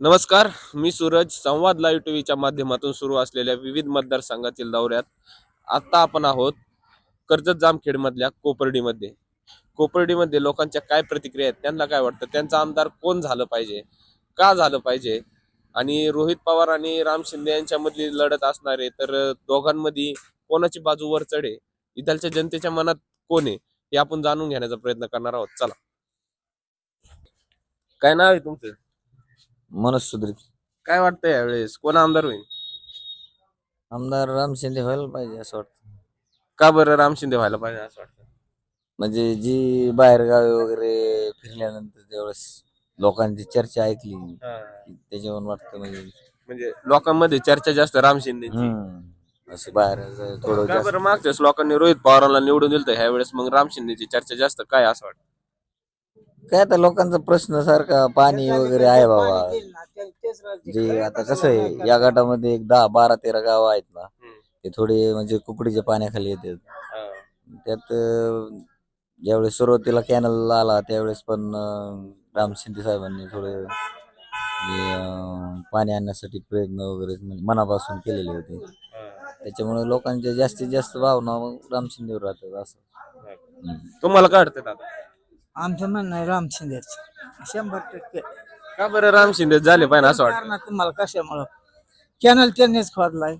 नमस्कार, मी सूरज. संवाद लाईव्ह टीव्हीच्या माध्यमातून सुरू असलेल्या विविध मतदारसंघातील दौऱ्यात आता आपण आहोत कर्जत जामखेडमधल्या कोपर्डीमध्ये. कोपर्डीमध्ये लोकांच्या काय प्रतिक्रिया आहेत, त्यांना काय वाटतं, त्यांचा आमदार कोण झालं पाहिजे, का झालं पाहिजे, आणि रोहित पवार आणि राम शिंदे यांच्यामधली लढत असणार आहे, तर दोघांमध्ये कोणाची बाजू वर चढे, इथलच्या जनतेच्या मनात कोण आहे हे आपण जाणून घेण्याचा प्रयत्न करणार आहोत. चला, काय नाव आहे तुमचं? मनोज सुधीर. काय वाटतं यावेळेस कोण आमदार होईल? आमदार राम शिंदे व्हायला पाहिजे असं वाटतं. का बरं राम शिंदे व्हायला पाहिजे असं वाटतं? म्हणजे जी बाहेरगावी वगैरे फिरल्यानंतर त्यावेळेस लोकांची चर्चा ऐकली त्याच्यावरून वाटतं म्हणजे लोकांमध्ये चर्चा जास्त राम शिंदेची. असं बाहेर थोडं का जास्त. बरं मागच्याच लोकांनी रोहित पवारांना निवडून दिलं, ह्या वेळेस मग राम शिंदेची चर्चा जास्त काय असं वाटतं? काय आता लोकांचा प्रश्न सारखा पाणी वगैरे आहे बाबा. जे आता कसं आहे या गटामध्ये एक 10-12-13 गाव आहेत ना, ते थोडे म्हणजे कुकडीच्या पाण्याखाली येतात. त्यात ज्यावेळेस सुरुवातीला कॅनल आला त्यावेळेस पण राम शिंदे साहेबांनी थोडे पाणी आणण्यासाठी प्रयत्न वगैरे म्हणजे मनापासून केलेले होते. त्याच्यामुळे लोकांच्या जास्तीत जास्त भावना मग राम शिंदेवर राहतात असं. तुम्हाला काय वाटतं दादा? आमचं म्हणणं आहे राम शिंदेच 100%. का बरं राम शिंदे झाले पाहिजे असं वाटतं? कारण तुम्हाला कशामुळं कॅनल त्यांनीच खोदलाय,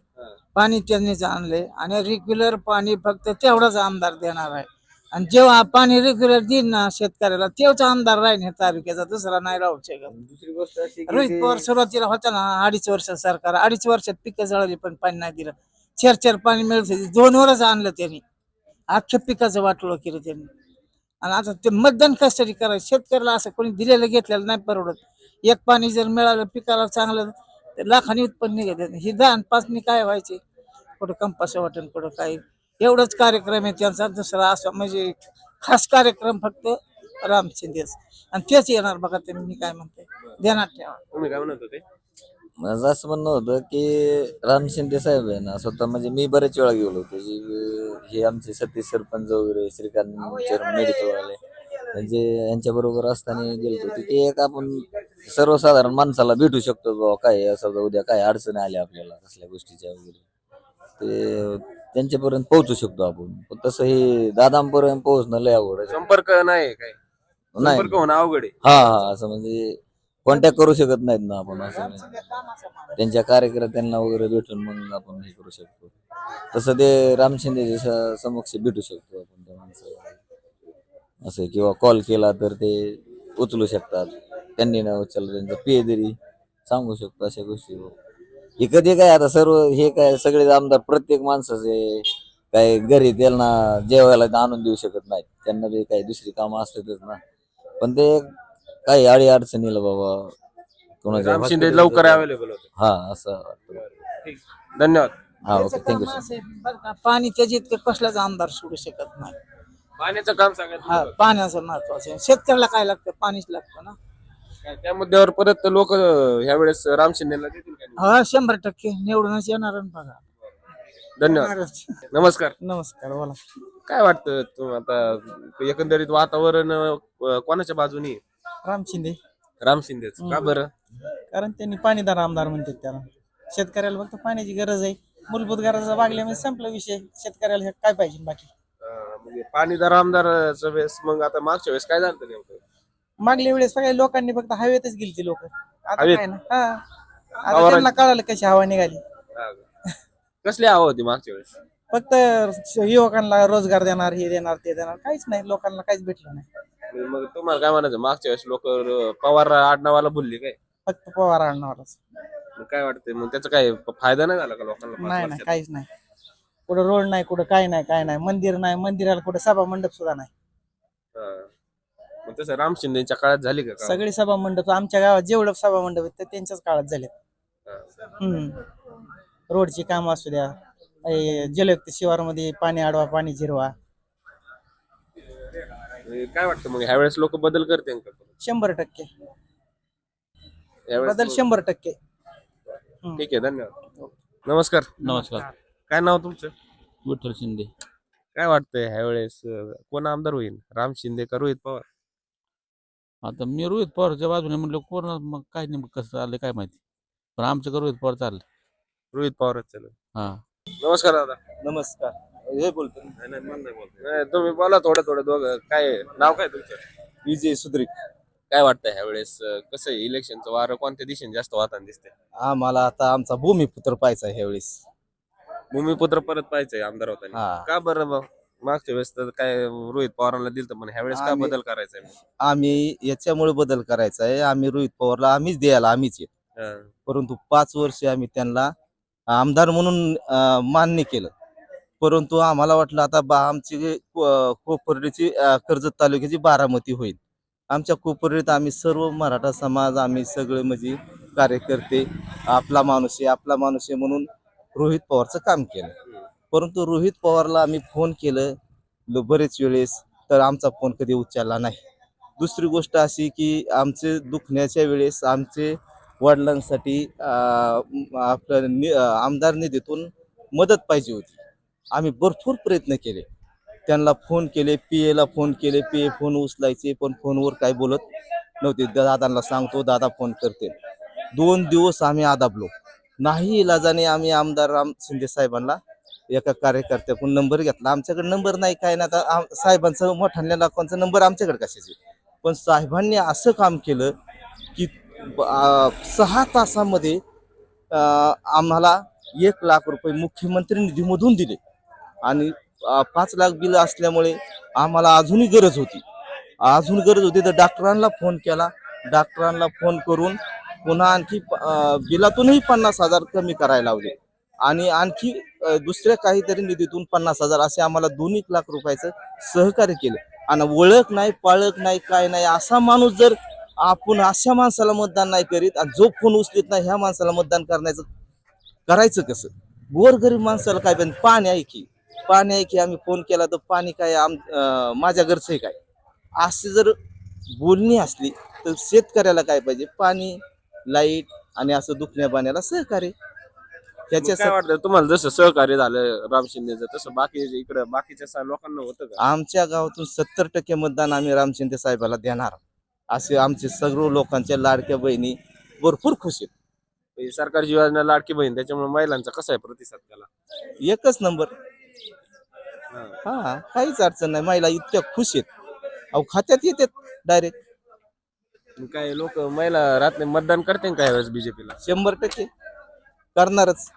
पाणी त्यांनीच आणले आणि रेग्युलर पाणी फक्त तेवढाच आमदार देणार आहे. आणि जेव्हा पाणी रेग्युलर देईल ना शेतकऱ्याला, तेव्हाच आमदार राहील ह्या तालुक्याचा, दुसरा नाही राहू शकत. दुसरी गोष्ट अशी रोहित पवार सुरुवातीला होता ना 2.5 वर्ष सरकार, 2.5 वर्षात पिकं जळाली पण पाणी नाही दिलं. 4 पाणी मिळत होती, 2 वरच आणलं त्यांनी, अख्ख्या पिकाचं वाटोळं केलं त्यांनी. आणि आता ते मतदान कशासाठी करायचं? शेतकऱ्याला असं कोणी दिलेलं घेतलेलं नाही परवडत. एक पाणी जर मिळालं पिकाला चांगलं तर लाखांनी उत्पन्न निघत. ही 10 आणि 5 काय व्हायचे? कुठं कंपास वाटण, कुठं काही. एवढंच कार्यक्रम आहे त्यांचा, दुसरा असं म्हणजे खास कार्यक्रम फक्त राम शिंदेच, आणि तेच येणार बघा. ते मी काय म्हणते, ध्यानात ठेवा. तुम्ही काय म्हणत होते? माझं असं म्हणणं होतं की राम शिंदे साहेब आहे ना, स्वतः म्हणजे मी बरेच वेळा गेलो होतो. हे आमचे सतीश सरपंच वगैरे श्रीकांत मेडिकल वाले म्हणजे यांच्या बरोबर असताना गेलो होतो. ते एक आपण सर्वसाधारण माणसाला भेटू शकतो बाबा, काय असं उद्या काय अडचणी आल्या आपल्याला कसल्या गोष्टीच्या वगैरे, ते त्यांच्यापर्यंत पोहोचू शकतो आपण. पण तसं हे दादांपर्यंत पोहोचणं लय अवघड आहे. संपर्क नाही काय? नाही संपर्क होणं अवघड आहे. हा असं म्हणजे कॉन्टॅक्ट करू शकत नाहीत ना आपण असं. त्यांच्या कार्यकर्त्यांना वगैरे भेटून मग आपण हे करू शकतो. तसं ते राम शिंदेच्या समक्ष भेटू शकतो आपण त्या माणसाला असं, किंवा कॉल केला तर ते उचलू शकतात. त्यांनी नाही उचललं त्यांचं पेदरी सांगू शकतो अशा गोष्टी. हे कधी काय आता सर्व हे काय सगळे आमदार प्रत्येक माणसाचे काय घरी त्यांना जेवायला आणून देऊ शकत नाहीत. त्यांना बी काही दुसरी कामं असतातच ना. पण ते काही अडचणीला बाबा कोणाच्या राम शिंदे लवकर अवेलेबल होते. हा असं वाटतं. ठीक, धन्यवाद. हा त्याचं ओके, थँक्यू काम सर. असं आहे, बरं का, पाणी त्याच्या इतकं कसलाच आमदार सोडू शकत नाही. पाण्याचं काम सगळ्यात हा, महत्त्वाचं. पाण्याचं महत्वाचं आहे. शेतकऱ्याला काय लागतं? पाणीच लागतं ना. त्या मुद्द्यावर परत लोक ह्या वेळेस राम शिंदेला देतील का निवडून? हा, 100% निवडूनच येणार आहे बघा. धन्यवाद. येणारच. नमस्कार. नमस्कार, बोला. काय वाटतं तू आता एकंदरीत वातावरण कोणाच्या बाजूनी आहे? राम शिंदे. राम शिंदेच का बरं? कारण त्यांनी पाणीदार आमदार म्हणतात त्याला. शेतकऱ्याला फक्त पाण्याची गरज आहे, मूलभूत गरजा भागल्या म्हणजे संपला विषय. शेतकऱ्याला काय पाहिजे बाकी? म्हणजे पाणीदार आमदारच्या वेळेस मग आता मागच्या वेळेस काय झालं नेमकं? मागल्या वेळेस सगळ्या लोकांनी फक्त हवेतच गेली लोक. आता हवेत? काय ना, हा, आता त्यांना कळालं कशी हवा निघाली. हा का? कसली हवा होती मागच्या वेळेस? फक्त युवकांना रोजगार देणार, हे देणार, ते देणार, काहीच नाही. लोकांना काहीच भेटलं नाही. म्हणजे मग तुम्हाला काय म्हणायचं, मागच्या वेळेस लोक पवार आडनावाला भुलली काय? फक्त पवार आणणारच. मग काय वाटतंय, मग त्याचा काय फायदा नाही झाला का लोकांना? 5 नाही नाही, वर्षात? काहीच नाही. कुठं रोड नाही, कुठं काय नाही, काय नाही. मंदिर नाही, मंदिराला कुठं सभा मंडप सुद्धा नाही. हा. मग तसं राम शिंदेच्या काळात झाली का काम? सगळे सभा मंडप आमच्या गावात जेवढं सभा मंडप आहेत ते त्यांच्याच काळात झाले. हा. रोडची काम असू द्या, जलयुक्त शिवारमध्ये पाणी अडवा, पाणी जिरवा. म्हणजे काय वाटतं मग ह्या वेळेस लोक बदल करते का? 100% यावेळेस बदल 100%. ठीक आहे, धन्यवाद. नमस्कार. नमस्कार. काय नाव तुमचं? विठ्ठल शिंदे. काय वाटतंय ह्या वेळेस कोण आमदार होईल, राम शिंदे का रोहित पवार? आता मी रोहित पवारच्या बाजूने म्हणलं कोण मग काय नेमकं कसं चाललंय काय माहिती, पण आमच्याकडे रोहित पवार चाललं. रोहित पवारच चालेल. हा नमस्कार दादा. नमस्कार. हे बोलतो नाही, तुम्ही बोला थोडं दोघं. काय नाव काय तुमचं? विजय सुद्रिक. काय वाटतं ह्या वेळेस कसं आहे इलेक्शनचं वारं कोणत्या दिशेने जास्त वाहताना दिसते? आम्हाला आता आमचा भूमिपुत्र पाहायचा आहे ह्यावेळेस. भूमिपुत्र परत पाहिजे आमदार होताना. हा. का बरं मग मागच्या वेळेस तर काय रोहित पवारांना दिलं तर पण ह्या वेळेस काय आम्ही- बदल करायचा आहे? आम्ही याच्यामुळे बदल करायचा आहे. आम्ही रोहित पवारला आम्हीच द्यायला आम्हीच आहे. हा. परंतु 5 वर्ष आम्ही त्यांना आमदार म्हणून मान्य केलं. परंतु आम्हाला वाटलं आता आमची कोपर्डीची कर्जत तालुक्याची बारामती होईल. आमच्या कोपर्डीत आम्ही सर्व मराठा समाज आम्ही सगळे म्हणजे कार्यकर्ते आपला माणूस आहे म्हणून रोहित पवारचं काम केलं. परंतु रोहित पवारला आम्ही फोन केलं बरेच वेळेस, तर आमचा फोन कधी उचलला नाही. दुसरी गोष्ट अशी की आमचे दुखण्याच्या वेळेस आमचे वडिलांसाठी आपलं आमदार निधीतून मदत पाहिजे होती. आम्ही भरपूर प्रयत्न केले, त्यांना फोन केले, PA फोन केले, PA फोन उचलायचे पण फोनवर काय बोलत नव्हते. दादांना सांगतो, दादा फोन करते. 2 दिवस आम्ही आदाबलो. नाही इलाजाने आम्ही आमदार राम शिंदे साहेबांना एका कार्यकर्त्याकडून नंबर घेतला. आमच्याकडे नंबर नाही काय ना, आता साहेबांचा मोठ्या लोकांचा नंबर आमच्याकडे कशाचे. पण साहेबांनी असं काम केलं की 6 तासामध्ये आम्हाला 1 लाख रुपये मुख्यमंत्री निधीमधून दिले आणि 5 लाख बिल असल्यामुळे आम्हाला अजूनही गरज होती. तर डॉक्टरांना फोन केला. डॉक्टरांना फोन करून पुन्हा आणखी बिलातूनही 50,000 कमी करायला लावले आणि आणखी दुसऱ्या काहीतरी निधीतून 50,000 असे आम्हाला 2 लाख रुपयाचं सहकार्य केलं. आणि ओळख नाही, पाळख नाही, काय नाही असा माणूस जर आपण अशा माणसाला मतदान नाही करीत आणि जो फोन उचलीत नाही ह्या माणसाला मतदान करायचं कसं? गोरगरीब माणसाला काय पण पाणी आहे की आम्ही फोन केला तर पाणी काय माझ्या घरचं आहे काय असे जर बोलणी असली तर शेतकऱ्याला काय पाहिजे? पाणी, लाईट आणि असं दुखण्या पाण्याला सहकार्य. मग काय वाटतं तुम्हाला जसं सहकार्य झालं राम शिंदेचं तसं इकडे बाकीच्या लोकांना होतं का? आमच्या गावातून 70% मतदान आम्ही राम शिंदे साहेबाला देणार असे आमचे सर्व लोकांच्या लाडक्या बहिणी भरपूर खुश आहेत. ही सरकारची योजना लाडकी बहीण त्याच्यामुळे महिलांचा कसा आहे प्रतिसाद त्याला? एकच नंबर. हा, काहीच अडचण नाही. महिला इतक्या खुश आहेत, अहो खात्यात येतात डायरेक्ट. मग काय लोक महिला रात्री मतदान करते का यावेळेस बीजेपीला? 100% करणारच.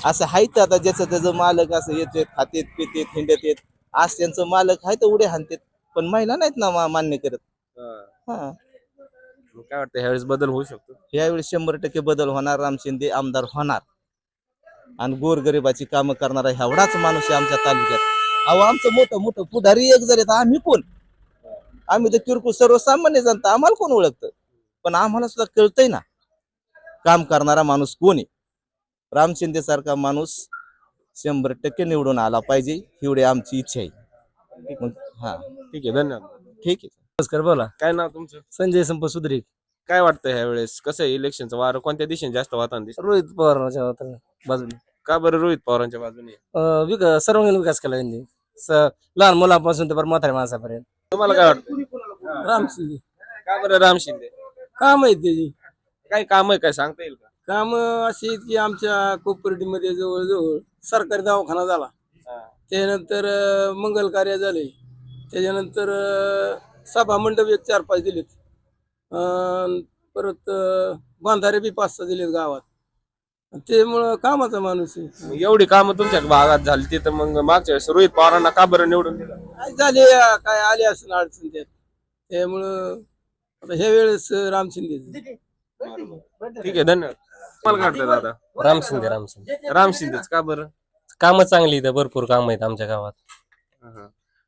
असं आहेत आता ज्याचं त्याचं मालक असं येते खातेत पितेत हिंडत येत आज त्यांचं मालक आहे तर उडे हाणतेत, पण महिला नाहीत ना मान्य करत. हा, मग काय वाटतं ह्यावेळेस बदल होऊ शकतो? यावेळी 100% बदल होणार. राम शिंदे आमदार होणार आणि गोरगरिबाची कामं करणारा एवढाच माणूस आहे आमच्या तालुक्यात. अहो आमचं मोठं पुढारी एक जरी तर आम्ही कोण? आम्ही तर किरकोळ सर्वसामान्य जनता, आम्हाला कोण ओळखतं? पण आम्हाला सुद्धा कळतंय ना काम करणारा माणूस कोण आहे. राम शिंदे सारखा माणूस 100% निवडून आला पाहिजे एवढी आमची इच्छा आहे. हा, ठीक आहे, धन्यवाद. ठीक आहे. नमस्कार, बोला. काय नाव तुमचं? संजय संप सुद्रिक. काय वाटतं ह्या वेळेस कसं आहे इलेक्शनचं वारं कोणत्या दिशेने जास्त वाहताना दिसतं? रोहित पवारांच्या बाजूने का बरं रोहित पवारांच्या बाजूने? सर्वांगीण विकास केला त्यांनी. लहान मुलांपासून ते म्हाताऱ्या माणसापर्यंत. तुम्हाला काय वाटतं? राम शिंदे का बरं राम शिंदे? काम आहे त्याची. काय काम आहे काय सांगता येईल का? काम अशी आहेत की आमच्या कोपर्डीमध्ये जवळजवळ सरकारी दवाखाना झाला, त्यानंतर मंगल कार्य झाले, त्याच्यानंतर सभा मंडप 4-5 दिलेत, परत बांधारे बी 5-6 दिलेत गावात. त्यामुळं कामाचा माणूस आहे. मग एवढी कामं तुमच्या भागात झाली ती तर मग मागच्या वेळेस रोहित पवारांना का बरं निवडून दिलं? काय झाले, काय आले असं अडचण त्यात. त्यामुळं आता ह्या वेळेस राम शिंदे. ठीक आहे, धन्यवाद. मला काय वाटतं दादा? राम शिंदे. राम शिंदेच का बरं? कामं चांगली इथं, भरपूर काम आहेत आमच्या गावात.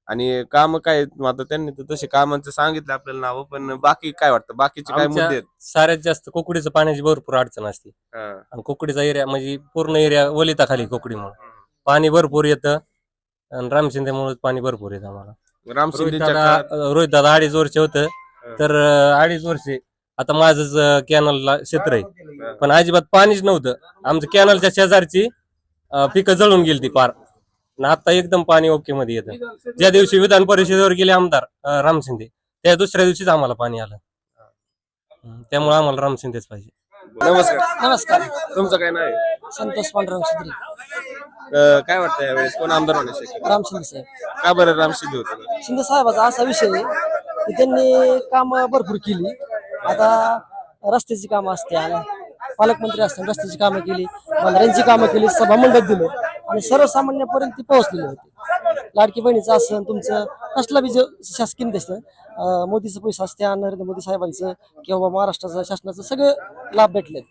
आणि काम काय आहेत? मग आता त्यांनी तर तसे कामांचं सांगितलं आपल्याला नाव, पण बाकी काय वाटतं बाकीचे काय मुद्दे आमच्या आहेत? साऱ्यात जास्त कुकडीचं पाण्याची भरपूर अडचण असते आणि कुकडीचा एरिया म्हणजे पूर्ण एरिया वलिताखाली कुकडीमुळे पाणी भरपूर येतं आणि राम शिंदेमुळे पाणी भरपूर येतं आम्हाला. राम शिंदेच्या काळात रोहित दादा 2.5 वर्ष होतं, तर 2.5 वर्षे आता माझंच कॅनलला क्षेत्र आहे, पण अजिबात पाणीच नव्हतं. आमचं कॅनलच्या शेजारची पिकं जळून गेली ती पार. आता एकदम पाणी ओके मध्ये येतं. ज्या दिवशी विधान परिषदेवर गेले आमदार राम शिंदे, त्या दुसऱ्या दिवशीच आम्हाला पाणी आलं. त्यामुळे आम्हाला राम शिंदेच पाहिजे. नमस्कार. नमस्कार. तुमचं काय नाव आहे? संतोष पांडुरंग शिद्री. काय वाटतं यावेळेस कोण आमदार होण्याची शक्यता? राम शिंदे साहेब. का बरं राम शिंदे होते? शिंदे साहेबाचा असा विषय आहे की त्यांनी कामं भरपूर केली. आता रस्त्याची कामं असते आणि पालकमंत्री असतात, रस्त्याची कामं केली, बंधाऱ्यांची कामं केली, सभामंडप दिलं आणि सर्वसामान्यपर्यंत ती पोहोचलेली होती. लाडकी बहिणीचं असं तुमचं कसला बी शासकीय दिसतं, मोदीचं पैसा असते, नरेंद्र मोदी साहेबांचं किंवा महाराष्ट्राचं शासनाचं सगळं लाभ भेटलेत.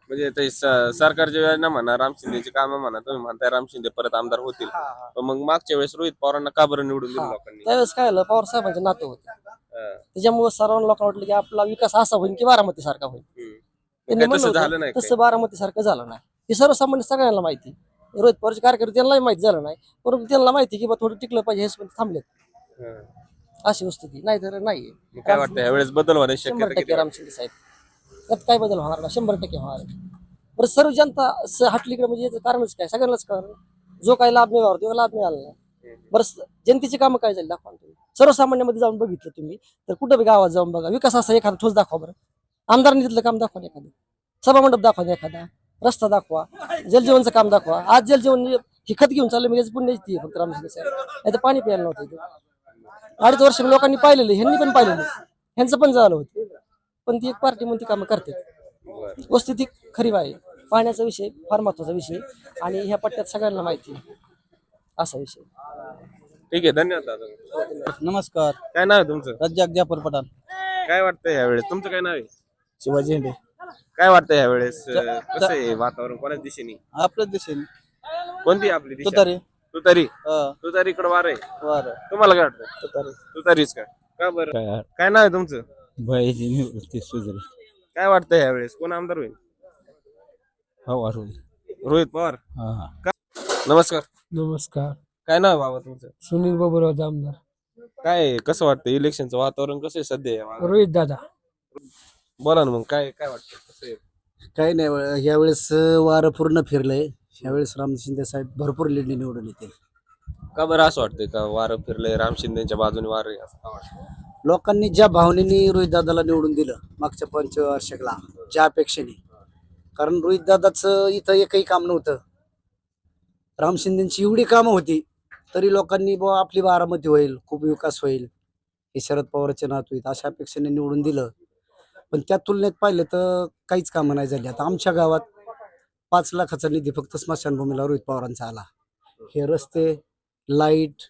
म्हणजे ते सरकारच्या योजना म्हणा, राम शिंदेची कामं म्हणा, तुम्ही म्हणताय राम शिंदे परत आमदार होतील, पण मग मागच्या वेळेस रोहित पवारांना का बरं निवडून दिलं लोकांनी? त्यावेळेस काय झालं, पवार साहेबांचे नातं होते, त्याच्यामुळे सर्वांना लोकांना वाटलं की आपला विकास असा होईल की बारामती सारखा होईल. त्यांनी काय म्हणलं तसं झालं होतं, नाही तसं बारामती सारखं झालं नाही. हे सर्वसामान्य सगळ्यांना माहिती. रोहित पवारचे कार्यकर्ते त्यांनाही माहिती झालं नाही, परंतु त्यांना माहिती की बा थोडं टिकलं पाहिजे, हे थांबलेत. अशी वस्तू ती नाही तर नाही. मग काय वाटतं यावेळेस बदल होण्याची 100% शक्यता किती राम शिंदे साहेब, त्यात काय बदल होणार ना, 100% होणार आहे. बरं सर्व जनता हटलीकडे म्हणजे याचं कारणच काय, सगळ्यांनाच कारण जो काही लाभ मिळाला तो लाभ मिळाला नाही. बरं जनतेची कामं काय झाली दाखवा तुम्ही. सर्वसामान्यामध्ये जाऊन बघितलं तुम्ही तर कुठं बी गावात जाऊन बघा, विकास असा एखादा ठोस दाखवा बरं. आमदारांनी तिथलं काम दाखवा, एखादं सभामंडप दाखवा, एखादा रस्ता दाखवा, जलजीवनचं काम दाखवा. आज जलजीवन हे खत घेऊन चाललं म्हणजे पुण्याची फक्त राम शिंदे साहेब. नाही तर पाणी प्यायला नव्हतं इथं. 2.5 वर्ष लोकांनी पाहिलेलं, ह्यांनी पण पाहिलेलं, ह्यांचं पण झालं होतं, पण ती एक पार्टी म्हणून ती कामं करते. वस्तू ती खरी आहे. पाण्याचा विषय फार महत्वाचा विषय आणि ह्या पट्ट्यात सगळ्यांना माहिती आहे. असा विषय. ठीक आहे, धन्यवाद दादा. नमस्कार. काय नाव आहे तुमचं? रज्जाक जाफर पठाण. काय वाटतं यावेळेस? तुमचं काय नाव आहे? शिवाजी हिंडे. काय वाटतं यावेळेस कसं आहे वातावरण, कोणाच दिशेने? आपल्याच दिसेल कोणती आपली दिशा? तुतारी. तुतारीकडे वार आहे. वार तुम्हाला काय वाटतं? तुतारीच का बरं? काय नाव आहे तुमचं? भयाची निवृत्ती सुजरी काय वाटतं यावेळेस कोण आमदार होईल? हवा रोहित पवार. हा. नमस्कार. नमस्कार. काय नाव आहे बाबा तुमचं? सुनील बाबूराव आमदार. काय आहे, कसं वाटतं इलेक्शनचं वातावरण कसं आहे सध्या या भागात? रोहित दादा. बोला ना मग, काय काय वाटतं कसं आहे? काही नाही, यावेळेस वारं पूर्ण फिरलंय. यावेळेस राम शिंदे साहेब भरपूर लीडने निवडून येतील. का बरं असं वाटतंय का वारं फिरलंय, राम शिंदेच्या बाजूने वारं आहे असं का वाटतं? लोकांनी ज्या भावनेने रोहित दादाला निवडून दिलं मागच्या पंचवार्षिकला, ज्या अपेक्षेने, कारण रोहित दादाचं इथं एकही काम नव्हतं. राम शिंदेची एवढी कामं होती तरी लोकांनी बुवा आपली बारामती होईल, खूप विकास होईल, हे शरद पवारचे नातू आहेत अशा अपेक्षेने निवडून दिलं. पण त्या तुलनेत पाहिलं तर काहीच कामं नाही झाली. आता आमच्या गावात 5 लाखाचा निधी फक्त स्मशानभूमीला रोहित पवारांचा आला. हे रस्ते, लाईट,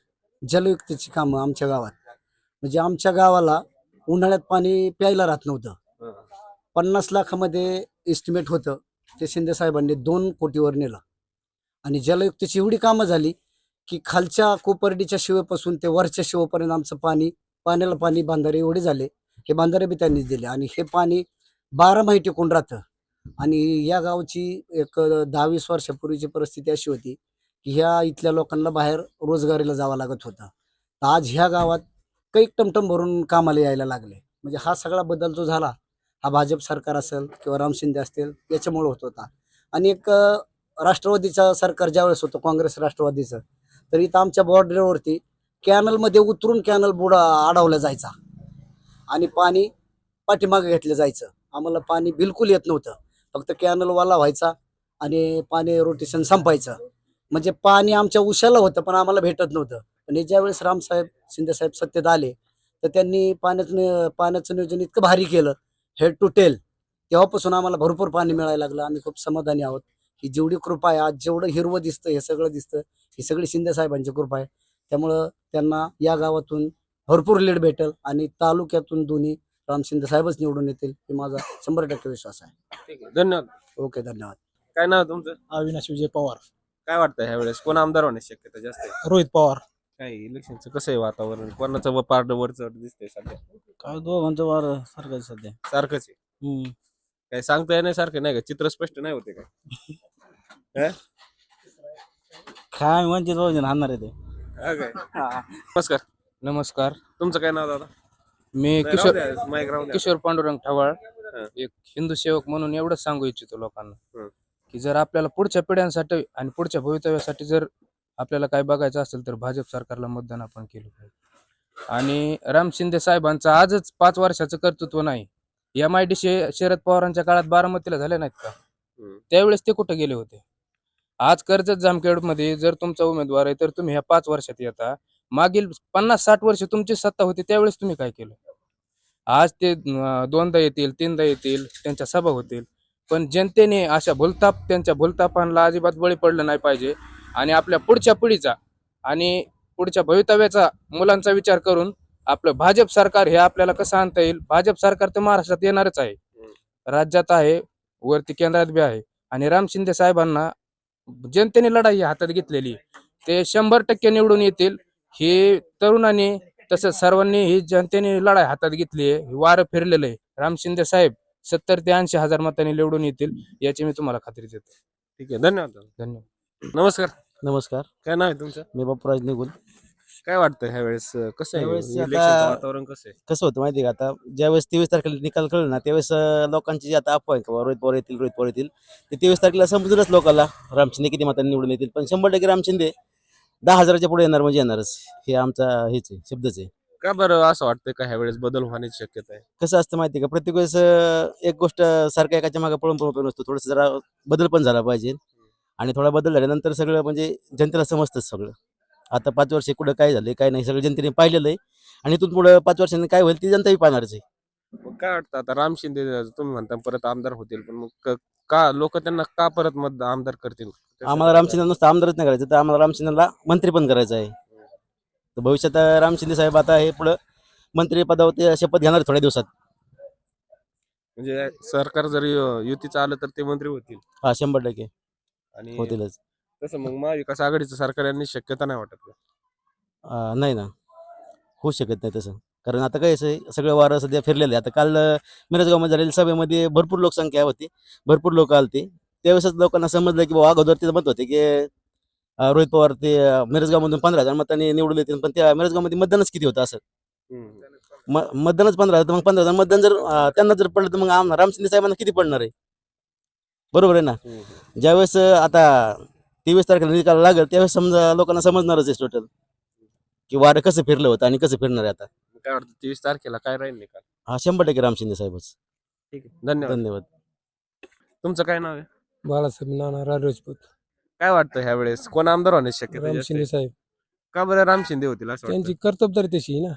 जलयुक्तीची कामं आमच्या गावात, म्हणजे आमच्या गावाला उन्हाळ्यात पाणी प्यायला राहत नव्हतं. 50 लाखामध्ये एस्टिमेट होतं, ते शिंदे साहेबांनी 2 कोटीवर नेलं. आणि जलयुक्तीची एवढी कामं झाली की खालच्या कोपर्डीच्या शिवेपासून ते वरच्या शिवेपर्यंत आमचं पाण्याला पाणी बांधारे एवढे झाले. हे बांधारे बी त्यांनीच दिले आणि हे पाणी 12 महिने टिकून राहतं. आणि या गावची एक 10-20 वर्षापूर्वीची परिस्थिती अशी होती की ह्या इथल्या लोकांना बाहेर रोजगारीला जावं लागत होतं. तर आज ह्या गावात काही टमटम भरून कामाला यायला लागले. म्हणजे हा सगळा बदल जो झाला हा भाजप सरकार असेल किंवा राम शिंदे असतील याच्यामुळे होत होता. आणि एक राष्ट्रवादीचं सरकार ज्यावेळेस होतं, काँग्रेस राष्ट्रवादीचं, तर इथं आमच्या बॉर्डरवरती कॅनलमध्ये उतरून कॅनल बुडा अडवला जायचा आणि पाणी पाठीमागे घेतलं जायचं. आम्हाला पाणी बिलकुल येत नव्हतं, फक्त कॅनल वाला व्हायचा आणि पाणी रोटेशन संपायचं. म्हणजे पाणी आमच्या उशाला होतं पण आम्हाला भेटत नव्हतं. पण ज्यावेळेस रामसाहेब शिंदेसाहेब सत्तेत आले तर त्यांनी पाण्याचं नियोजन इतकं भारी केलं, हेड टू टेल. तेव्हापासून आम्हाला भरपूर पाणी मिळायला लागलं. आम्ही खूप समाधानी आहोत. ही जेवढी कृपा आहे, आज जेवढं हिरवं दिसतं, हे सगळं दिसतं, ही सगळी शिंदे साहेबांची कृपा आहे. त्यामुळं त्यांना या गावातून भरपूर लीड भेटेल आणि तालुक्यातून दोन्ही राम शिंदे साहेबच निवडून येतील हे माझा 100% विश्वास आहे. ठीक आहे, धन्यवाद. ओके, धन्यवाद. काय नाव आहे तुमचं? अविनाश विजय पवार. काय वाटतं ह्यावेळेस कोण आमदार होण्याची शक्यता जास्त आहे? रोहित पवार. काय इलेक्शनचं कसं आहे वातावरण, कोणाचं पारड वर चढ दिसतंय सध्या? काय दोघांचं वार सारखं सध्या. सारखंच आहे. काय सांगता येणार सारखं नाही का? चित्र स्पष्ट नाही होते काय? काय म्हणजे दोघ हाणणार आहे ते. हा काय? नमस्कार. नमस्कार. तुमचं काय नाव दादा? मी नाही, राहू द्या, माईक राहू द्या. किशोर पांडुरंग ठवाळ, हं. एक हिंदू सेवक म्हणून एवढंच सांगू इच्छितो लोकांना हं. की जर आपल्याला पुढच्या पिढ्यांसाठी आणि पुढच्या भवितव्यासाठी जर आपल्याला काय बघायचं असेल तर भाजप सरकारला मतदान आपण केलं पाहिजे. आणि राम शिंदे साहेबांचं आजच 5 वर्षाचं कर्तृत्व नाही, MIDC शरद पवारांच्या काळात बारामतीला झाले नाहीत का? हम्म. त्यावेळेस ते कुठे गेले होते? आज कर्जत जामखेडमध्ये जर तुमचा उमेदवार आहे तर तुम्ही ह्या 5 वर्षात येता. मागील 50-60 वर्ष तुमची सत्ता होती त्यावेळेस तुम्ही काय केलं? आज ते दोनदा येतील, तीनदा येतील, त्यांच्या सभा होतील, पण जनतेने अशा त्यांच्या भूलथापांना अजिबात बळी पडलं नाही पाहिजे आणि आपल्या पुढच्या पिढीचा आणि पुढच्या भवितव्याचा मुलांचा विचार करून आपलं भाजप सरकार हे आपल्याला कसं आणता येईल. भाजप सरकार तर महाराष्ट्रात येणारच आहे, राज्यात आहे, वरती केंद्रात बी आहे आणि राम शिंदे साहेबांना जनतेने लढाई हातात घेतलेली, ते 100% निवडून येतील. हे तरुणांनी तसंच सर्वांनी ही जनतेने लढाई हातात घेतली आहे, वारं फिरलेलं आहे. राम शिंदे साहेब 70 ते 80 हजार मतांनी निवडून येतील याची मी तुम्हाला खात्री देतो. ठीक आहे, धन्यवाद दादा. धन्यवाद. नमस्कार, नमस्कार, काय नाव आहे तुमचं? मी बापूराज निगुल. काय वाटतं ह्या वेळेस कसं आहे ह्यावेळेस आता- इलेक्शनचं वातावरण कसं आहे? कसं होतं माहिती आहे का, आता ज्यावेळेस 23 तारखेला निकाल कळलं ना त्यावेळेस लोकांची जी आता अफवा आहे का रोहित पवार येतील ते 23 तारखेला समजूनच लोकांना राम शिंदे किती मतांनी निवडून येतील, पण 100% राम शिंदे 10,000च्या पुढे येणार म्हणजे येणारच, हे आमचा हेच आहे, शब्दच आहे. का बरं असं वाटतं का ह्या वेळेस बदल होण्याची शक्यता आहे? कसं असतं माहिती आहे का, प्रत्येक वेळेस एक गोष्ट सारख्या एकाच्या मागे पळून उपयोग नसतो, थोडंसं जरा बदल पण झाला पाहिजे आणि थोडा बदल झाल्यानंतर सगळं म्हणजे जनतेला समजतंच सगळं. आता 5 वर्ष कुठं काय झालं काय नाही सगळं जनतेने पाहिलेलं आहे आणि इथून पुढं 5 वर्षांनी काय होईल ती जनताही पाहणारच आहे. मग काय वाटतं आता राम शिंदे तुम्ही म्हणता परत आमदार होतील, पण मग का लोक त्यांना का परत मत आमदार करतील? आम्हाला राम शिंदे नुसतं आमदारच नाही करायचं तर आम्हाला राम शिंदेला मंत्री पण करायचं आहे. तर भविष्यात राम शिंदे साहेब आता हे पुढं मंत्री पदावर ते शपथ घेणार थोड्या दिवसात. म्हणजे सरकार जर युतीचं आलं तर ते मंत्री होतील हा 100% आणि होतीलच. तसं मग महाविकास आघाडीचं सरकार यांनी शक्यता नाही वाटत का? नाही ना, होऊ शकत नाही तसं, कारण आता काय आहे, सगळं वारं सध्या फिरलेलं आहे. आता काल मिरजगावमध्ये झालेल्या सभेमध्ये भरपूर लोकसंख्या होती, भरपूर लोक आलते. त्यावेळेसच लोकांना समजलं की बाबा अगोदर तिथं मत होते की रोहित पवार ते मिरजगावमधून 15,000 मतांनी निवडून येतील, पण त्या मिरजगावमध्ये मतदानच किती होतं असं मतदानच 15,000, तर मग 15,000 मतदान जर त्यांना जर पडलं तर मग राम शिंदे साहेबांना किती पडणार आहे? बरोबर आहे ना. ज्यावेळेस आता 23 तारखेला निकाल लागेल त्यावेळेस समजा लोकांना समजणारच आहे टोटल की वारं कसं फिरलं होतं आणि कसं फिरणार आहे आता. मग काय वाटतं 23 तारखेला काय राहील निकाल? हा 100% राम शिंदे साहेबच. ठीक आहे, धन्यवाद. धन्यवाद. तुमचं काय नाव आहे? बाळासाहेब नाना राजपूत. काय वाटतं ह्या वेळेस कोण आमदार होण्याची शक्यता राम जास्त शिंदे आहे? साहेब, का बरं राम शिंदे होतील असं त्यांची वाटतं? कर्तबदारी तशी आहे ना.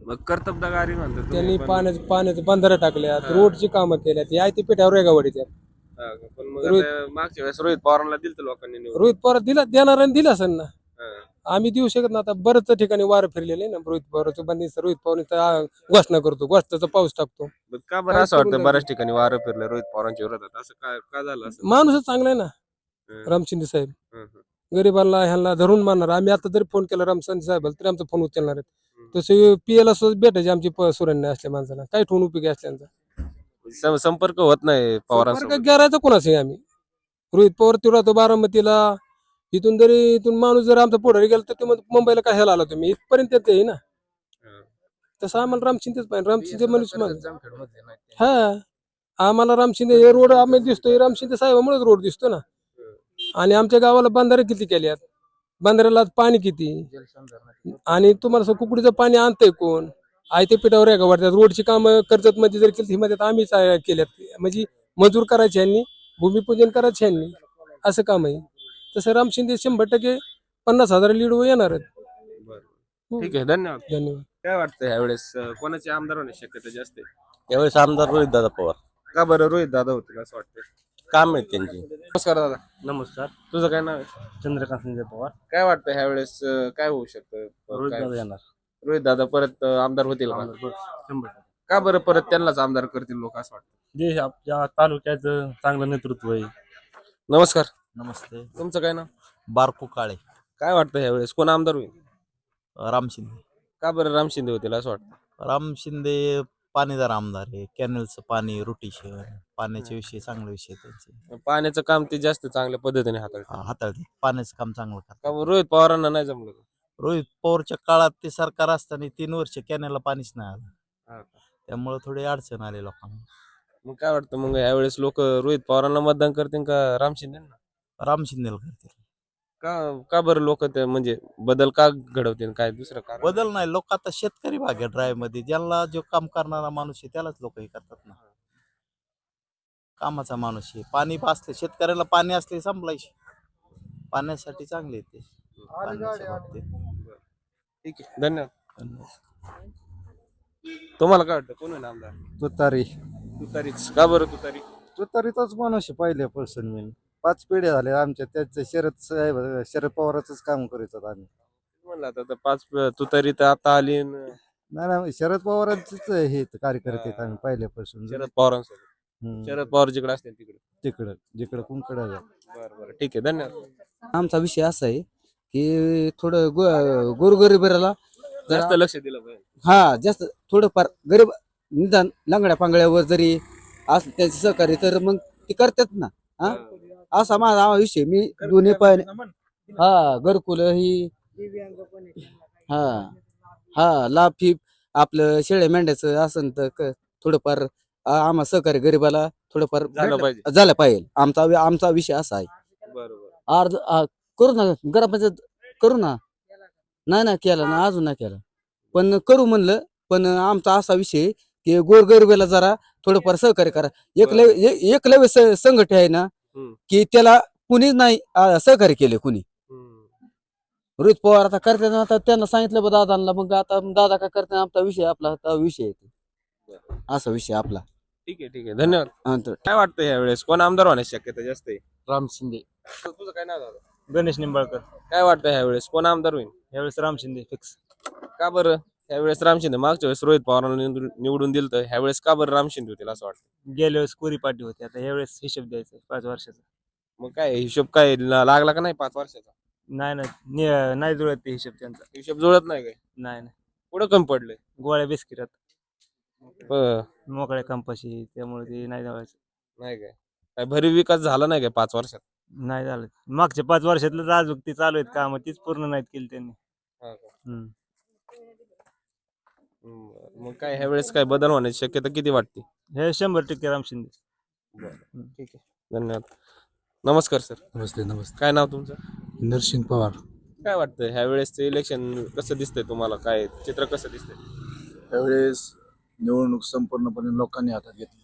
मग कर्तबगारी म्हणतात तुम्ही, त्यांनी पण- पाण्याचं बंधारे टाकल्यात, हा. रोडची कामं केल्यात, या ते पिठावर रेगावडीत आहेत. हा, पण मग रोहित- आता मागच्या वेळेस रोहित पवारांना दिलं तर लोकांनी निवडून. रोहित पवार देणाऱ्याने दिला असेल ना, हा. आम्ही देऊ शकत ना. आता बरंच ठिकाणी वारं फिरलेले ना, रोहित पवारचं बंदिस्त रोहित पवार घोषणा करतो, घोषणाचा पाऊस टाकतो. मग का बरं काय असं करून वाटतं राहिले? बऱ्याच ठिकाणी वारं फिरलं रोहित पवारांच्या विरोधात, असं काय का झालं असं? माणूसच चांगला आहे ना हं. राम शिंदे साहेब, हं, हं. गरिबांना ह्यांना धरून मारणार. आम्ही आता जरी फोन केला राम शिंदे साहेबाला तरी आमचा फोन उचलणार आहेत. तसे पीएला सुद्धा भेटायचे आमची सुरण्य असल्या माणसाला, काय ठेवून उपयोगी असल्यांचा संपर्क होत नाही पवारांसोबत. गेरायचं कोणाचं आम्ही. रोहित पवार तो राहतो बारामतीला, इथून माणूस जर आमचा पुढारी गेला तर ते म्हणतो, मुंबईला कशाला आला तुम्ही, इथपर्यंत येते आहे ना. हं. तसं आम्हाला राम शिंदेच पाहिजे. राम शिंदे मनुष्य हा, आम्हाला राम शिंदे हे रोड आम्ही दिसतोय, राम शिंदे साहेबामुळेच रोड दिसतो ना. आणि आमच्या गावाला बंधारे किती केल्यात, बंधाऱ्याला पाणी किती, आणि तुम्हाला असं कुकडीचं पाणी आणतंय कोण? आयते पिठावर आहे का वाटतात. रोडची कामं कर्जत मध्ये जर केली मध्ये आम्हीच केल्यात, म्हणजे मजूर करायचे यांनी, भूमिपूजन करायचे यांनी, असं काम आहे. तसं राम शिंदे 100% 50,000 लीड येणार आहेत. बरं. ठीक आहे, धन्यवाद. धन्यवाद. काय वाटतं ह्यावेळेस कोणाचे आमदार होण्याची शक्यता जास्त आहे? यावेळेस आमदार रोहित दादा पवार का बरं रोहित दादा होतील असं वाटतं? काम आहेत त्यांची. नमस्कार दादा. नमस्कार, तुझं काय नाव आहे? चंद्रकांत संजय पवार. काय वाटतं ह्यावेळेस काय होऊ शकतं? काय- येणार. रोहित दादा परत आमदार होतील का? 100%. का बरं परत त्यांनाच आमदार करतील लोक असं वाटतं? देश आपल्या तालुक्याचं चांगलं नेतृत्व आहे. नमस्कार, नमस्ते. तुमचं काय नाव? बारकू काळे. काय वाटतं ह्यावेळेस कोण आमदार होईल? राम शिंदे. का बरं राम शिंदे होतील असं वाटतं? राम शिंदे पाणीदार आमदार आहे, कॅनलचं पाणी, रोटेशन, पाण्याचे विषय चांगले विषय त्यांचे पाण्याचं काम ते जास्त चांगल्या पद्धतीने हाताळतात. हाताळते. पाण्याचं काम चांगलं का करतात. बरं रोहित पवारांना नाही जमलं का? रोहित पवारच्या काळात ते सरकार असताना 3 वर्ष कॅनलला पाणीच नाही आलं, हा का? त्यामुळे थोडी अडचण आली लोकांना. मग काय वाटतं मग यावेळेस लोक रोहित पवारांना मतदान करतील का राम शिंदेना? राम शिंदेला करतील. का बरं लोक ते म्हणजे बदल का घडवतील, काय दुसरं कारण? बदल नाही, लोक आता शेतकरी भाग आहे ड्राईव्ह मध्ये, ज्याला जो काम करणारा माणूस आहे त्यालाच लोक हे करतात ना. कामाचा माणूस आहे, पाणी असले शेतकऱ्याला, पाणी असले संपलायचे, पाण्यासाठी चांगले येते पाण्याच्या बाबतीत. ठीक आहे, धन्यवाद. तुम्हाला काय वाटतं, कोण आहे आमदार? तुतारी तुतारीच का बरं तुतारी? तुतारीचाच माणूस आहे पहिल्यापासून. मी 5 पिढ्या झाल्या आमच्या, त्याचं शरद पवाराचंच काम करत आम्ही. म्हणलं आता तर तुतारी तर आता आली नाही शरद पवारांचेच हे कार्यकर्ते आहेत आम्ही पहिल्यापासून. शरद पवारांसोबत. शरद पवार जिकडे असतील तिकडे. तिकडं जिकडं कुंकडं बरं बरं, ठीक आहे, धन्यवाद. आमचा विषय असा आहे की थोडं गोरगरिबाला जास्त लक्ष दिलं पाहिजे. हा जास्त थोडंफार गरीब निदान लंगड्या पांगड्यावर जरी असलं त्यांचे सहकार्य तर मग ते करतात ना. हा असा माझा विषय. मी दोन्ही पण घरकुल ही लाभ ही आपलं शेळ्या मेंढ्याचं असं तर थोडंफार आम्हा सहकार्य गरीबाला थोडंफार झालं पाहिजे. आमचा विषय असा आहे. बरोबर. करू ना ग्रामपंचायत करू ना. नाही केलं ना, अजून नाही केलं, पण करू म्हणलं. पण आमचा असा विषय की गोरगरिबाला जरा थोडंफार सहकार्य करा. एकलव्य संघटन आहे ना की त्याला कुणीच नाही सहकार्य केले कुणी. रोहित पवार आता करतात, आता त्यांना सांगितलं बा दादांना, मग आता दादा काय करतात, आमचा विषय आपला विषय आहे असा विषय आपला. ठीक आहे, धन्यवाद. काय वाटतं यावेळेस कोण आमदार होण्याची शक्यता जास्त आहे? राम शिंदे. तुझं काय नाव झालं? गणेश निंबाळकर. काय वाटतं यावेळेस कोण आमदार होईल? यावेळेस राम शिंदे फिक्स. का बरं यावेळेस राम शिंदे? मागच्या वेळेस रोहित पवारांना निवडून दिलं, तर ह्यावेळेस का बरं राम शिंदे होतील असं वाटतं? गेल्या वेळेस कोरी पार्टी होती, आता यावेळेस हिशोब द्यायचा 5 वर्षाचा. मग काय हिशोब काय लागला का नाही 5 वर्षाचा? नाही जुळत ते हिशोब त्यांचा. हिशोब जुळत नाही काय? नाही पुढं कमी पडलंय. गोळ्या बिस्किटात बरं. मोकळ्या कंपाशी, त्यामुळे ते नाही जावायचं. नाही काय भरीव विकास झाला नाही काय 5 वर्षात? नाही झालं. मागच्या 5 वर्षातलं अजून ती चालू आहेत काम, तीच पूर्ण नाहीत केली त्यांनी. हा का? मग काय ह्यावेळेस काय बदल होण्याची शक्यता किती वाटते? हे 100% राम शिंदे. ठीक आहे, धन्यवाद. नमस्कार सर. नमस्ते. काय नाव तुमचं? नरसिंग पवार. काय वाटतं ह्यावेळेसचं इलेक्शन कसं दिसतंय तुम्हाला? काय चित्र कसं दिसतंय? त्यावेळेस निवडणूक संपूर्णपणे लोकांनी हातात घेतली,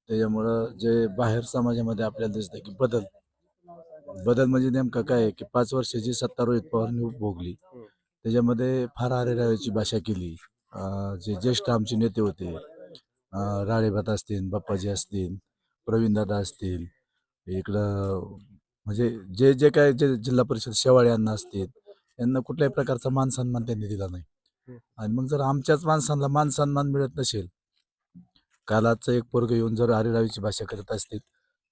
त्याच्यामुळं जे बाहेर समाजामध्ये आपल्याला दिसतं की बदल म्हणजे नेमका काय आहे की 5 वर्षाची सत्ता रोहित पवारने उपभोगली. त्याच्यामध्ये फार आरेरावीची भाषा केली. जे ज्येष्ठ आमचे नेते होते, राळेभात असतील, बाप्पाजी असतील, प्रवीणदादा असतील, इकडं म्हणजे जे जे काय जे जिल्हा परिषद शेवाळे यांना असतील, यांना कुठल्याही प्रकारचा मान सन्मान त्यांनी दिला नाही. आणि मग जर आमच्याच माणसांना मान सन्मान मिळत नसेल, कालाचं एक पोरग येऊन जर आरेरावीची भाषा करत असतील,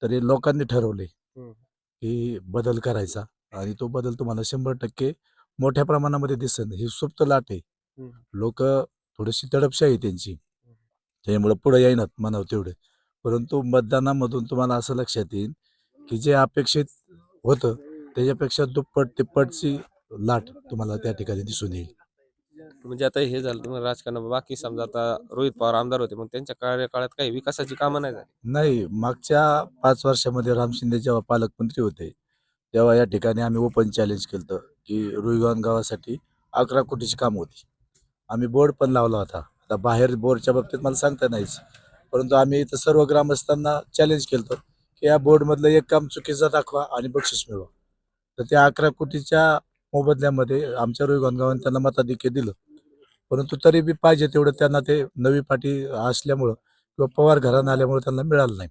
तर हे लोकांनी ठरवले की बदल करायचा. आणि तो बदल तुम्हाला 100% मोठ्या प्रमाणामध्ये दिसेल. ही सुप्त लाट आहे. लोक थोडीशी तडपशाही आहे त्यांची, त्यामुळे पुढे येईनात म्हणावं तेवढे. परंतु मतदानामधून तुम्हाला असं लक्षात येईल की जे अपेक्षित होतं त्याच्यापेक्षा दुप्पट तिप्पटची लाट तुम्हाला त्या ठिकाणी दिसून येईल. म्हणजे आता हे झालं तुम्हाला राजकारण, बाकी समजा आता रोहित पवार आमदार होते, मग त्यांच्या कार्यकाळात काही विकासाची कामं नाही झाली? नाही, मागच्या 5 वर्षामध्ये राम शिंदे जेव्हा पालकमंत्री होते तेव्हा या ठिकाणी आम्ही ओपन चॅलेंज केलं की रुईगाव गावासाठी 11 कोटीची काम होती. आम्ही बोर्ड पण लावला होता. आता बाहेर बोर्डच्या बाबतीत मला सांगता नाहीच, परंतु आम्ही इथं सर्व ग्रामस्थांना चॅलेंज केलं की या बोर्डमधलं एक काम चुकीचं दाखवा आणि बक्षीस मिळवा. तर त्या 11 कोटीच्या मोबदल्यामध्ये आमच्या रुईगाव गावाने त्यांना मताधिक्य दिलं. परंतु तरी बी पाहिजे तेवढं त्यांना ते नवी पार्टी असल्यामुळं किंवा पवार घराणं आल्यामुळे त्यांना मिळालं नाही.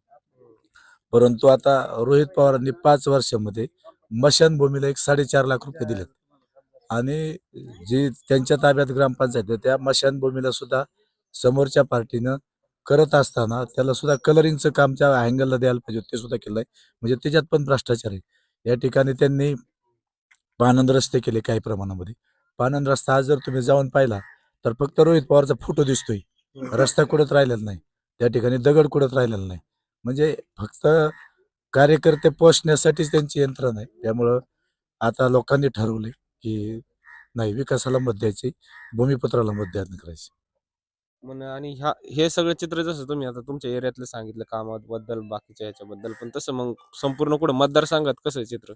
परंतु आता रोहित पवारांनी 5 वर्षामध्ये मशानभूमीला 4.5 लाख रुपये दिलेत. आणि जी त्यांच्या ताब्यात ग्रामपंचायत आहे त्या मशानभूमीला सुद्धा समोरच्या पार्टीनं करत असताना त्याला सुद्धा कलरिंगचं काम त्या अँगलला द्यायला पाहिजे ते सुद्धा केलंय. म्हणजे त्याच्यात पण भ्रष्टाचार आहे. या ठिकाणी त्यांनी पानंद रस्ते केले काही प्रमाणामध्ये. पानंद रस्ता आज जर तुम्ही जाऊन पाहिला तर फक्त रोहित पवारचा फोटो दिसतोय, रस्ता कुठत राहिलेला नाही, त्या ठिकाणी दगड कुठत राहिलेला नाही. म्हणजे फक्त कार्यकर्ते पोचण्यासाठीच त्यांची यंत्रणा आहे. त्यामुळं आता लोकांनी ठरवले की नाही, विकासाला मत द्यायची, भूमिपुत्राला मत द्यायला करायची. आणि हे सगळं चित्र जसं तुम्ही आता तुमच्या एरियातलं सांगितलं कामाबद्दल, बाकीच्या ह्याच्याबद्दल, पण तसं मग संपूर्ण कुठं मतदारसंघात कसं आहे चित्र?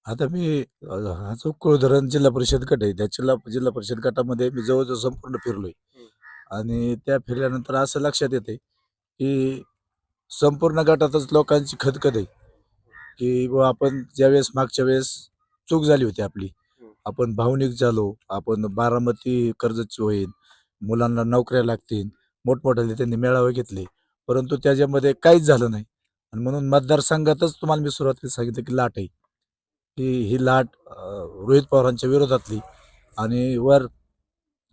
आता मी हा जो कुळधरण जिल्हा परिषद गट आहे त्या जिल्हा परिषद गटामध्ये मी जवळजवळ संपूर्ण फिरलोय. आणि त्या फिरल्यानंतर असं लक्षात येते की संपूर्ण गटातच लोकांची खदखद आहे की बुवा आपण ज्यावेळेस मागच्या वेळेस चूक झाली होती आपली, आपण भावनिक झालो, आपण बारामती कर्जतची होईल, मुलांना नोकऱ्या लागतील, मोठमोठ्याने त्यांनी मेळावे घेतले, परंतु त्याच्यामध्ये काहीच झालं नाही. आणि म्हणून मतदारसंघातच तुम्हाला मी सुरुवातीला सांगितलं की लाट आहे, की ही लाट रोहित पवारांच्या विरोधातली. आणि वर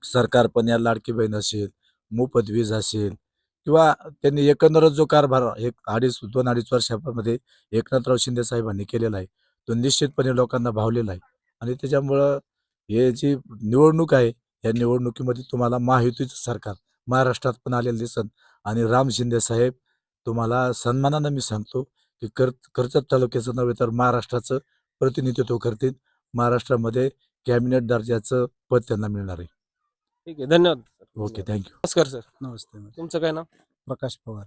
सरकार पण या लाडकी बहीण असेल, मोफत वीज असेल, किंवा त्यांनी एकंदरच जो कारभार एक 2.5 वर्षामध्ये एकनाथराव शिंदे साहेबांनी केलेला आहे, तो निश्चितपणे लोकांना भावलेला आहे. आणि त्याच्यामुळं हे जी निवडणूक आहे, या निवडणुकीमध्ये तुम्हाला महायुतीचं सरकार महाराष्ट्रात पण आलेलं दिसन. आणि राम शिंदे साहेब तुम्हाला सन्मानानं मी सांगतो की कर्जत तालुक्याचं नव्हे तर महाराष्ट्राचं प्रतिनिधित्व करतील. महाराष्ट्रामध्ये कॅबिनेट दर्जाचं पद त्यांना मिळणार आहे. ठीक आहे, धन्यवाद. Okay, thank you. नमस्कार सर. नमस्ते. तुमचं काय नाव? प्रकाश पवार.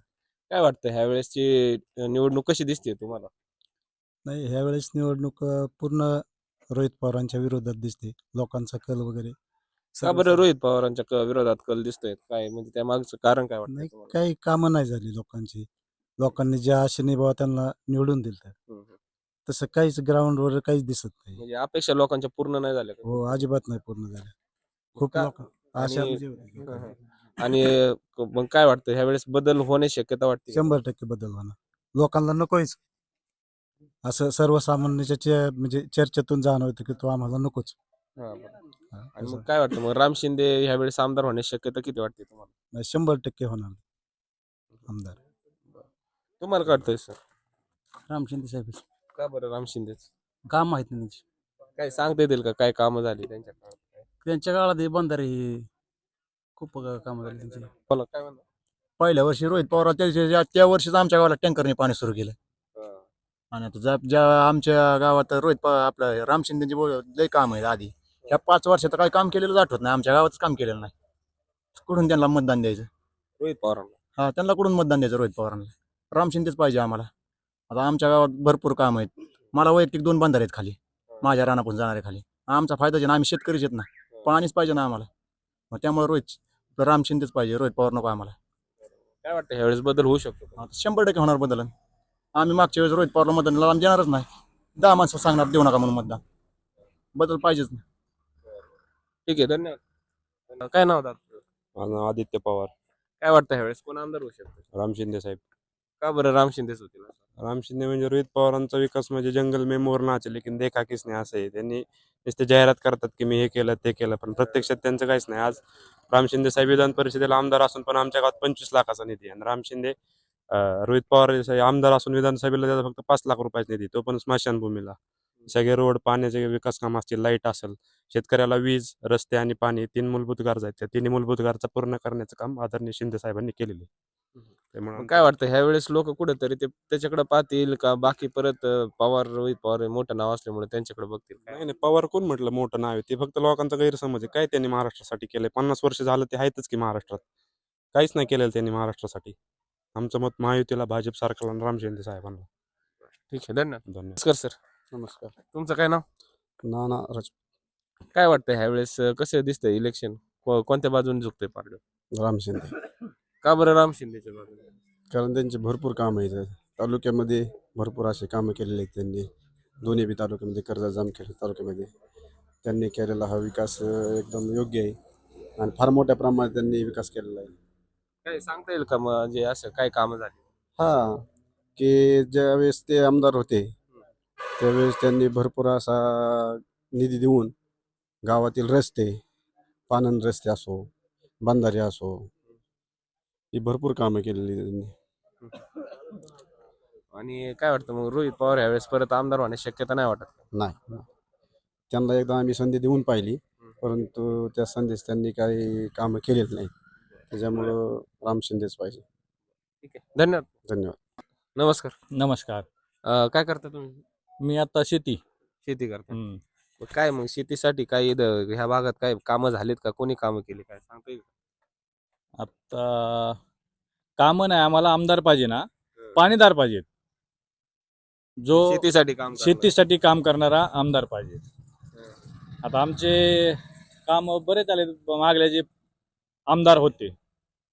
काय वाटतं ह्या वेळेसची निवडणूक कशी दिसते तुम्हाला? नाही, ह्यावेळेस निवडणूक पूर्ण रोहित पवारांच्या विरोधात दिसते. लोकांचा कल वगैरे का बरं रोहित पवारांच्या विरोधात कल दिसतोय? काय म्हणजे त्या मागचं कारण काय वाटतं नाही, तुम्हाला? काही कामं नाही झाली लोकांची. लोकांनी ज्या आशेने बाबा त्यांना निवडून दिलं हम्म, हम्म. तसं काहीच ग्राउंडवर काहीच दिसत नाही. म्हणजे अपेक्षा लोकांच्या पूर्ण नाही झाल्या का? हो, अजिबात नाही पूर्ण झाल्या. खूप का? लोक आशा आणि म्हणजे होती लोकांना. आणि मग काय वाटतं ह्या वेळेस बदल होण्याची शक्यता वाटते का? 100% बदल होणार. लोकांना नकोच असं सर्वसामान्यांच्या म्हणजे चर्चेतून जाणवतं की तो आम्हाला नकोच. हा, बरं. हा, आणि असं. मग काय वाटतं मग राम शिंदे ह्या वेळेस आमदार होण्याची शक्यता किती वाटते तुम्हाला? नाही, 100% होणार आमदार. तुम्हाला काय वाटतंय सर? राम शिंदे साहेब का बरं राम शिंदेच? काम माहित नाही त्यांची. काय सांगता येतील का काय कामं झाली त्यांच्या काळात? त्यांच्या काळात हे बंधारे हे खूप कामं झाली त्यांची. बोला, काय म्हणता? पहिल्या वर्षी रोहित पवार त्या वर्षीच आमच्या गावाला टँकरने पाणी सुरू केलं. आणि आता ज्या आमच्या गावात आपलं राम शिंदेची लय काम आहे आधी. ह्या 5 वर्षात काही काम केलेलंच आठवत नाही. आमच्या गावातच काम केलेलं नाही. कुठून त्यांना मतदान द्यायचं? रोहित पवारांना. हा, त्यांना कुठून मतदान द्यायचं रोहित पवारांना? राम शिंदेच पाहिजे आम्हाला. आता आमच्या गावात भरपूर काम आहेत. मला वैयक्तिक 2 बंधारे आहेत खाली, माझ्या रानातून जाणारे खाली. आमचा फायदा ना, आम्ही शेतकरीच आहेत ना, पाणीच पाहिजे ना आम्हाला. मग त्यामुळे राम शिंदेच पाहिजे, रोहित पवार नको आम्हाला. काय वाटतं ह्या वेळेस बदल होऊ शकतो का? आता 100% होणार बदल. आम्ही मागच्या वेळेस रोहित पवारला मतदान आम्ही देणारच नाही. 10 माणसं सांगणार देऊ नका म्हणून मतदान. बदल पाहिजेच ना. ठीक आहे, धन्यवाद. काय नाव दादा? आदित्य पवार. काय वाटतं ह्या वेळेस कोण आमदार होऊ शकतो? राम शिंदे साहेब. का बरं राम शिंदेच होतील असं? राम शिंदे म्हणजे रोहित पवारांचा विकास म्हणजे जंगल में मोर नाचे लेकिन देखा किसने असं आहे. त्यांनी नुसते जाहिरात करतात की मी हे केलं ते केलं, पण प्रत्यक्षात त्यांचं काहीच नाही. आज राम शिंदे साहेब विधान परिषदेला आमदार असून पण आमच्या गावात 25 लाखाचा निधी आहे. आणि राम शिंदे रोहित पवार आमदार असून विधानसभेला त्याचा फक्त 5 लाख रुपयाचा निधी, तो पण स्मशानभूमीला. सगळे रोड, पाण्याचे विकास काम असतील, लाईट असेल, शेतकऱ्याला वीज, रस्ते आणि पाणी 3 मूलभूत गरजा आहेत. त्या 3 मूलभूत गरजा पूर्ण करण्याचं काम आदरणीय शिंदे साहेबांनी केलेले. मग काय वाटतं ह्या वेळेस लोक कुठेतरी ते त्याच्याकडे पाहतील का बाकी परत पवार रोहित पवार हे मोठं नाव असल्यामुळे त्यांच्याकडे बघतील? नाही नाही, पवार कोण म्हटलं मोठं नाव आहे? ते फक्त लोकांचा गैरसमज आहे. काय त्यांनी महाराष्ट्रासाठी केलंय? 50 वर्ष झालं ते आहेतच की महाराष्ट्रात. काहीच नाही केलेलं त्यांनी महाराष्ट्रासाठी. आमचं मत महायुतीला, भाजप सरकारला आणि राम शिंदे साहेबांना. ठीक आहे, धन्यवाद. धन्यवाद. नमस्कार सर. नमस्कार. तुमचं काय नाव? नाना राज. काय वाटतं ह्या वेळेस कसं दिसतंय इलेक्शन? कोणत्या बाजूने झुकतंय पारडं? राम शिंदे. का बरं राम शिंदेच्या बाजूने? कारण त्यांचे भरपूर काम आहेत तालुक्यामध्ये. भरपूर असे कामं केलेले आहेत त्यांनी दोन्ही बी तालुक्यामध्ये, कर्जत जामखेड तालुक्यामध्ये. त्यांनी केलेला हा विकास एकदम योग्य आहे आणि फार मोठ्या प्रमाणात त्यांनी विकास केलेला आहे. काय सांगता येईल का म्हणजे असं काय कामं झाली? हा, की ज्यावेळेस ते आमदार होते त्यावेळेस त्यांनी भरपूर असा निधी देऊन गावातील रस्ते, पाणंद रस्ते असो, बंधारे असो, ही भरपूर कामं केलेली त्यांनी. आणि काय वाटतं मग रोहित पवार ह्यावेळेस परत आमदार होण्याची शक्यता नाही वाटत? नाही, त्यांना एकदा आम्ही संधी देऊन पाहिली, परंतु त्या संधीच त्यांनी काही कामं केलेली नाही. त्याच्यामुळं राम शिंदेच पाहिजे. ठीक आहे, धन्यवाद. धन्यवाद. नमस्कार. नमस्कार. काय करता तुम्ही? मी आता शेती. शेती करता. मग काय मग शेतीसाठी काय इथं ह्या भागात काय कामं झालीत का? कोणी कामं केली काय सांगता येईल? आता कामं नाही, आम्हाला आमदार पाहिजे ना, पाणीदार पाहिजेत. जो शेतीसाठी काम करणार. शेतीसाठी काम करणारा आमदार पाहिजे. आता आमचे काम बरेच आले. मागले जे आमदार होते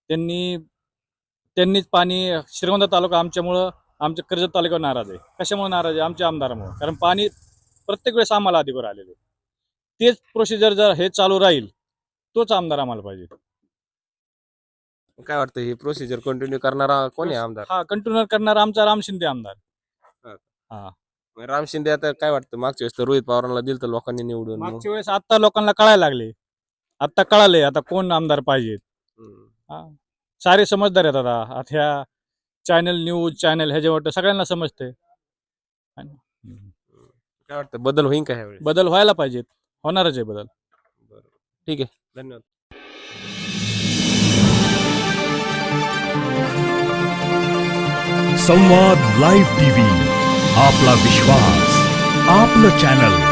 त्यांनीच पाणी श्रीगोंदा तालुका आमच्यामुळं आमच्या कर्जत तालुक्यावर नाराज आहे. कशामुळे नाराज आहे? आमच्या आमदारामुळे. कारण पाणी प्रत्येक वेळेस आम्हाला अधिकार आलेले. तेच प्रोसिजर जर हे चालू राहील तोच आमदार आम्हाला पाहिजे. काय वाटतं ही प्रोसिजर कंटिन्यू करणारा कोण आहे आमदार? हा कंटिन्यू करणारा आमचा राम शिंदे आमदार. हा मग राम शिंदे आता काय वाटतं मागच्या वेळेस तर रोहित पवारांना दिलं तर लोकांनी निवडून. मागच्या वेळेस आता लोकांना कळायला लागले. आता कळाले आता कोण आमदार पाहिजेत. हा सारे समजदार आहेत आता ह्या चॅनल न्यूज चॅनल ह्याच्यावर सगळ्यांना समजते. काय वाटतं बदल होईल का ह्यावेळेस? बदल व्हायला पाहिजेत. होणारच आहे बदल. ठीक आहे, धन्यवाद. संवाद लाईव्ह टीव्ही आपला विश्वास आपलं चॅनल.